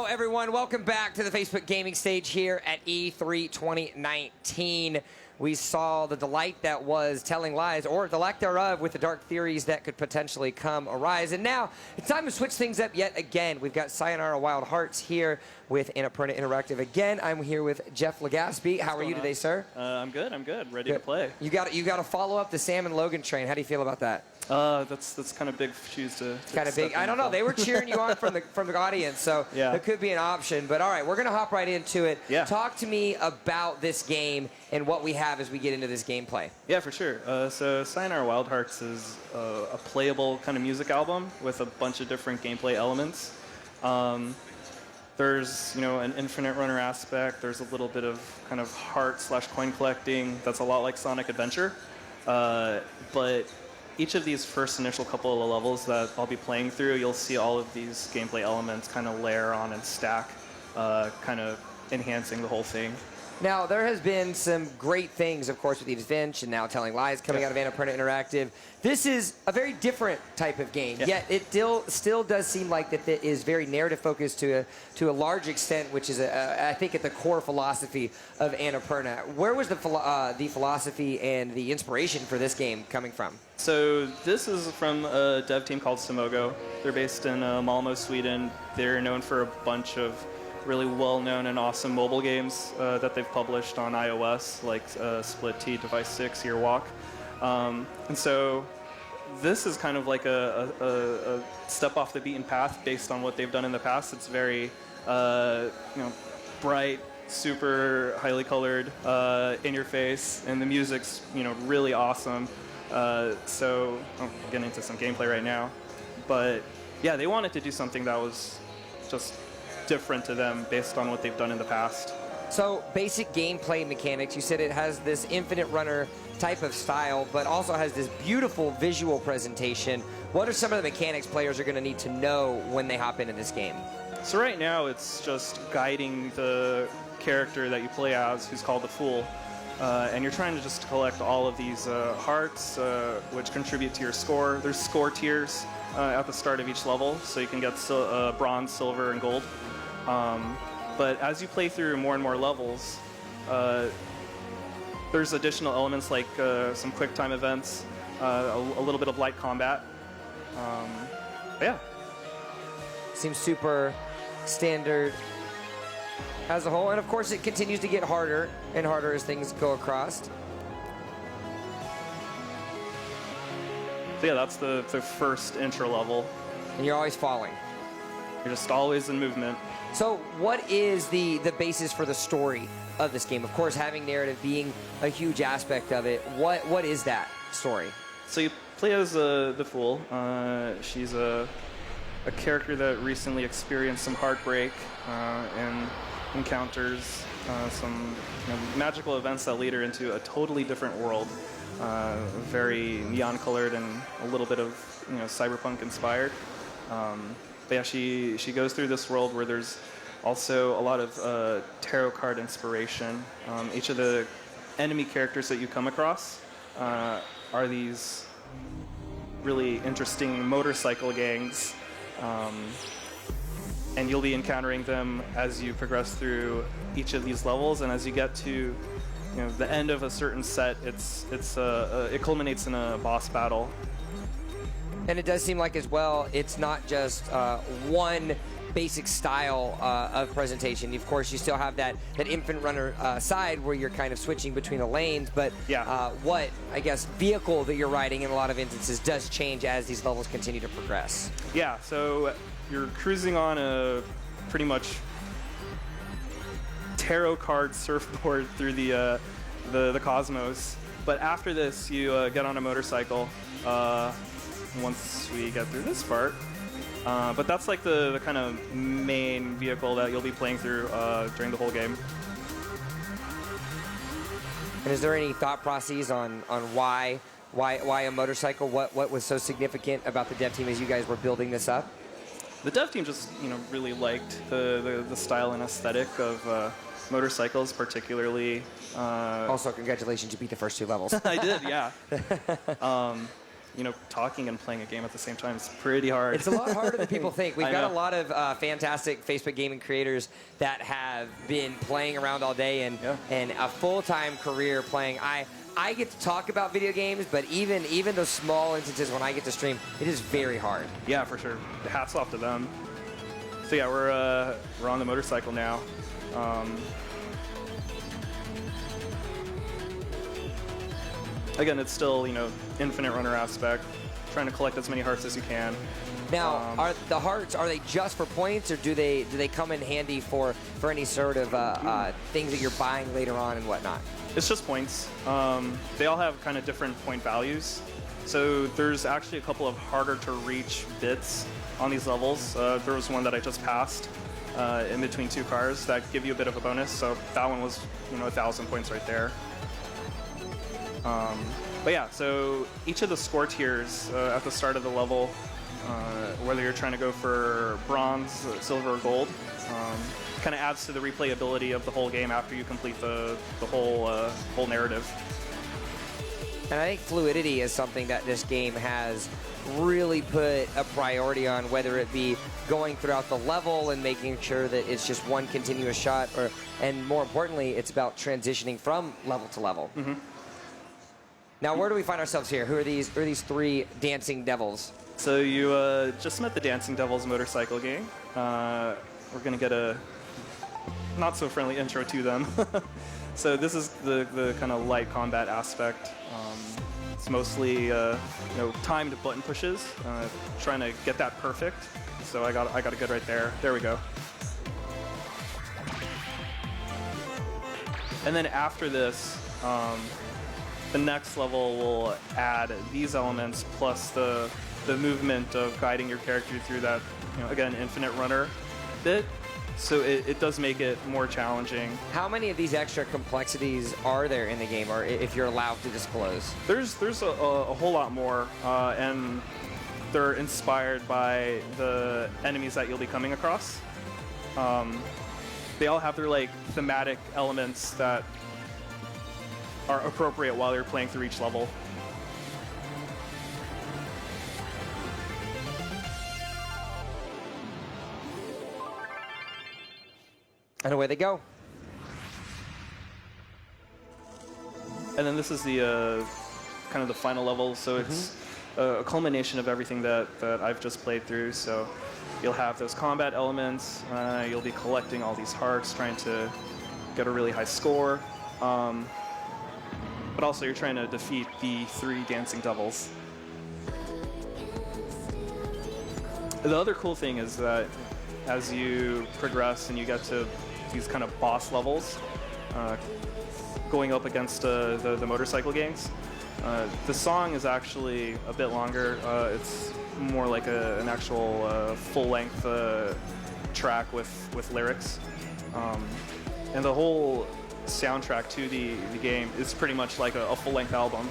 everyone. Welcome back to the Facebook gaming stage here at E3 2019. We saw the delight that was telling lies, or the lack thereof, with the dark theories that could potentially come arise. And now it's time to switch things up yet again. We've got Sayonara Wild Hearts here with Annapurna Interactive. Again, I'm here with Jeff Legaspi. How are you today, sir? I'm good. I'm good. Ready to play. You got to follow up the Sam and Logan train. How do you feel about that? That's kind of big shoes to kind of big. I don't know. They were cheering you on from the audience, so yeah. It could be an option. But all right, we're gonna hop right into it. Yeah. Talk to me about this game and what we have as we get into this gameplay. Yeah, for sure. So Sayonara Wild Hearts is a playable kind of music album with a bunch of different gameplay elements. There's an infinite runner aspect. There's a little bit of kind of heart/coin collecting. That's a lot like Sonic Adventure, but each of these first initial couple of levels that I'll be playing through, you'll see all of these gameplay elements kind of layer on and stack, kind of enhancing the whole thing. Now, there has been some great things, of course, with Edith Finch and now Telling Lies coming out of Annapurna Interactive. This is a very different type of game, yet it still does seem like that it is very narrative-focused to a large extent, which is, I think, at the core philosophy of Annapurna. Where was the philosophy and the inspiration for this game coming from? So this is from a dev team called Simogo. They're based in Malmö, Sweden. They're known for a bunch of really well-known and awesome mobile games that they've published on iOS, like Split T, Device 6, Year Walk. And so this is kind of like a step off the beaten path based on what they've done in the past. It's very bright, super highly colored, in your face, and the music's really awesome. So I'm getting into some gameplay right now, but yeah, they wanted to do something that was just different to them based on what they've done in the past. So basic gameplay mechanics, you said it has this infinite runner type of style, but also has this beautiful visual presentation. What are some of the mechanics players are going to need to know when they hop into this game? So right now it's just guiding the character that you play as, who's called the Fool. And you're trying to just collect all of these hearts, which contribute to your score. There's score tiers at the start of each level, so you can get bronze, silver, and gold. But as you play through more and more levels, there's additional elements like some quick time events, a little bit of light combat. Yeah. Seems super standard as a whole, and of course it continues to get harder and harder as things go across. So yeah, that's the first intro level. And you're always falling. You're just always in movement. So what is the basis for the story of this game? Of course, having narrative being a huge aspect of it. What is that story? So you play as the Fool. She's a character that recently experienced some heartbreak and encounters some magical events that lead her into a totally different world, very neon-colored and a little bit of cyberpunk inspired. But yeah, she goes through this world where there's also a lot of tarot card inspiration. Each of the enemy characters that you come across are these really interesting motorcycle gangs. And you'll be encountering them as you progress through each of these levels, and as you get to the end of a certain set, it culminates in a boss battle. And it does seem like as well, it's not just one basic style of presentation. Of course, you still have that infinite runner side where you're kind of switching between the lanes, but yeah. What, I guess, vehicle that you're riding in a lot of instances does change as these levels continue to progress. Yeah, so you're cruising on a pretty much tarot card surfboard through the cosmos. But after this, you get on a motorcycle once we get through this part. But that's like the kind of main vehicle that you'll be playing through during the whole game. And is there any thought processes on why a motorcycle? What was so significant about the dev team as you guys were building this up? The dev team just really liked the style and aesthetic of motorcycles, particularly. Also, congratulations, you beat the first two levels. I did, yeah. talking and playing a game at the same time is pretty hard. It's a lot harder than people think. We've I got know. a lot of fantastic Facebook gaming creators that have been playing around all day and a full-time career playing. I get to talk about video games, but even those small instances when I get to stream, it is very hard. Yeah, for sure. Hats off to them. So yeah, we're on the motorcycle now. Again, it's still infinite runner aspect, trying to collect as many hearts as you can. Now, are the hearts, are they just for points, or do they come in handy for any sort of things that you're buying later on and whatnot? It's just points. They all have kind of different point values. So there's actually a couple of harder to reach bits on these levels. There was one that I just passed in between two cars that give you a bit of a bonus. So that one was 1,000 points right there. But yeah, so each of the score tiers at the start of the level, whether you're trying to go for bronze, silver, or gold, kind of adds to the replayability of the whole game after you complete the whole narrative. And I think fluidity is something that this game has really put a priority on, whether it be going throughout the level and making sure that it's just one continuous shot, and more importantly, it's about transitioning from level to level. Mm-hmm. Now, where do we find ourselves here? Who are these three dancing devils? So you just met the Dancing Devils motorcycle gang. We're going to get a not-so-friendly intro to them. So this is the kind of light combat aspect. It's mostly timed button pushes, trying to get that perfect. So I got it good right there. There we go. And then after this, the next level will add these elements plus the movement of guiding your character through that, again, infinite runner bit. So it does make it more challenging. How many of these extra complexities are there in the game, or if you're allowed to disclose? There's a whole lot more, and they're inspired by the enemies that you'll be coming across. They all have their thematic elements that are appropriate while you're playing through each level. And away they go. And then this is the kind of the final level, so it's a culmination of everything that I've just played through. So you'll have those combat elements, you'll be collecting all these hearts, trying to get a really high score. But also you're trying to defeat the 3 dancing devils. The other cool thing is that as you progress and you get to these kind of boss levels, going up against the motorcycle gangs, the song is actually a bit longer. It's more like an actual full-length track with lyrics. And the whole soundtrack to the game is pretty much like a full-length album.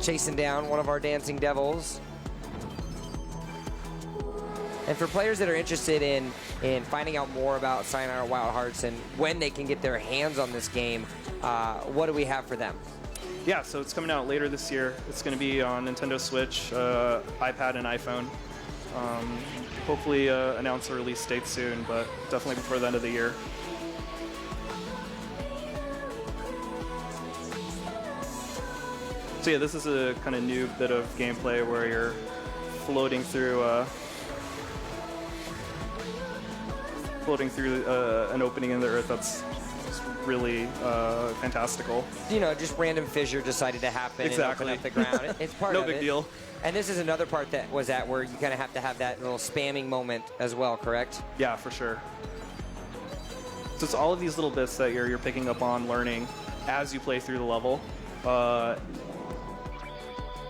Chasing down one of our dancing devils. And for players that are interested in finding out more about Sayonara Wild Hearts and when they can get their hands on this game, what do we have for them? Yeah, so it's coming out later this year. It's going to be on Nintendo Switch, iPad, and iPhone. Hopefully announce a release date soon, but definitely before the end of the year. So yeah, this is a kind of new bit of gameplay where you're floating through an opening in the earth that's really fantastical. Just random fissure decided to happen Exactly. and open up the ground. It's part no of big it. deal. And this is another part that was where you kind of have to have that little spamming moment as well, correct? Yeah, for sure. So it's all of these little bits that you're picking up on, learning as you play through the level.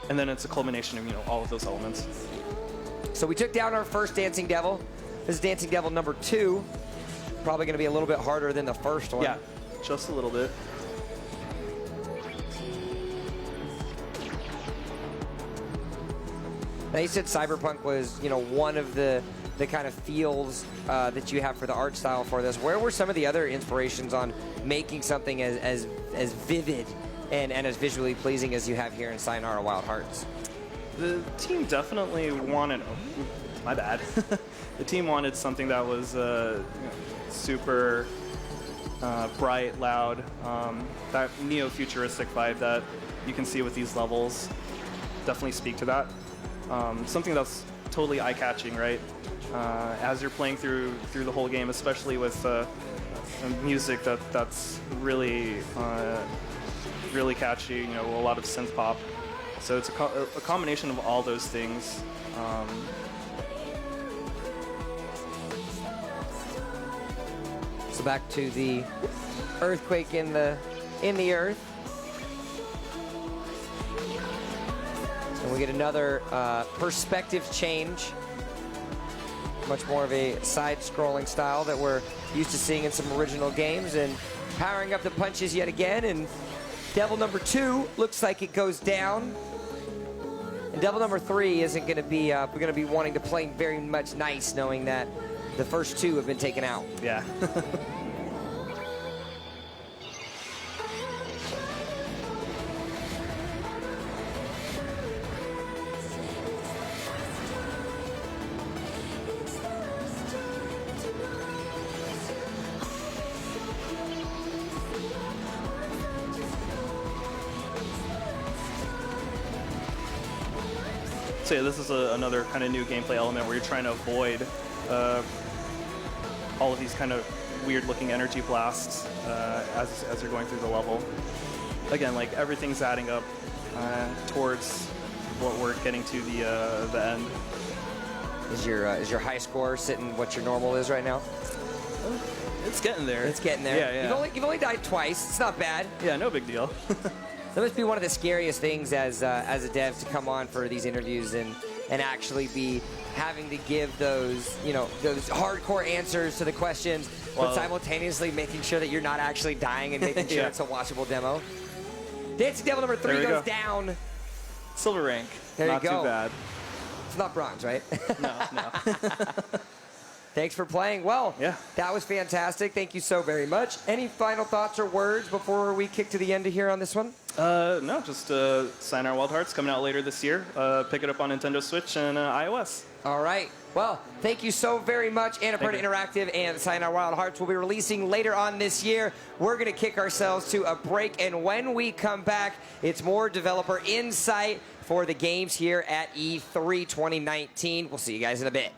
And then it's a culmination of all of those elements. So we took down our first dancing devil. This is dancing devil number 2. Probably going to be a little bit harder than the first one. Yeah, just a little bit. Now you said Cyberpunk was, one of the the kind of feels that you have for the art style for this. Where were some of the other inspirations on making something as vivid and as visually pleasing as you have here in Sayonara Wild Hearts? The team definitely wanted. Oh, my bad. The team wanted something that was super bright, loud, that neo-futuristic vibe that you can see with these levels. Definitely speak to that. Something that's totally eye-catching, right? As you're playing through the whole game, especially with music that's really really catchy. You know, a lot of synth pop. So it's a combination of all those things. So back to the earthquake in the earth. So we get another perspective change. Much more of a side-scrolling style that we're used to seeing in some original games, and powering up the punches yet again. And devil number 2 looks like it goes down. And devil number 3 isn't going to be. We're going to be wanting to play very much nice, knowing that the first 2 have been taken out. Yeah. So yeah, this is another kind of new gameplay element where you're trying to avoid all of these kind of weird-looking energy blasts as you're going through the level. Again, like everything's adding up towards what we're getting to the end. Is your high score sitting what your normal is right now? It's getting there. It's getting there. Yeah, yeah. You've only died twice. It's not bad. Yeah, no big deal. That must be one of the scariest things as a dev to come on for these interviews and actually be having to give those those hardcore answers to the questions, but simultaneously making sure that you're not actually dying and making sure it's a watchable demo. Dancing Devil number 3 goes down. Silver rank. There not you go. Too bad. It's not bronze, right? No. Thanks for playing. Well, yeah, that was fantastic. Thank you so very much. Any final thoughts or words before we kick to the end here on this one? No, just Sayonara Wild Hearts coming out later this year. Pick it up on Nintendo Switch and iOS. All right. Well, thank you so very much. Annapurna Interactive and Sayonara Wild Hearts will be releasing later on this year. We're going to kick ourselves to a break, and when we come back, it's more developer insight for the games here at E3 2019. We'll see you guys in a bit.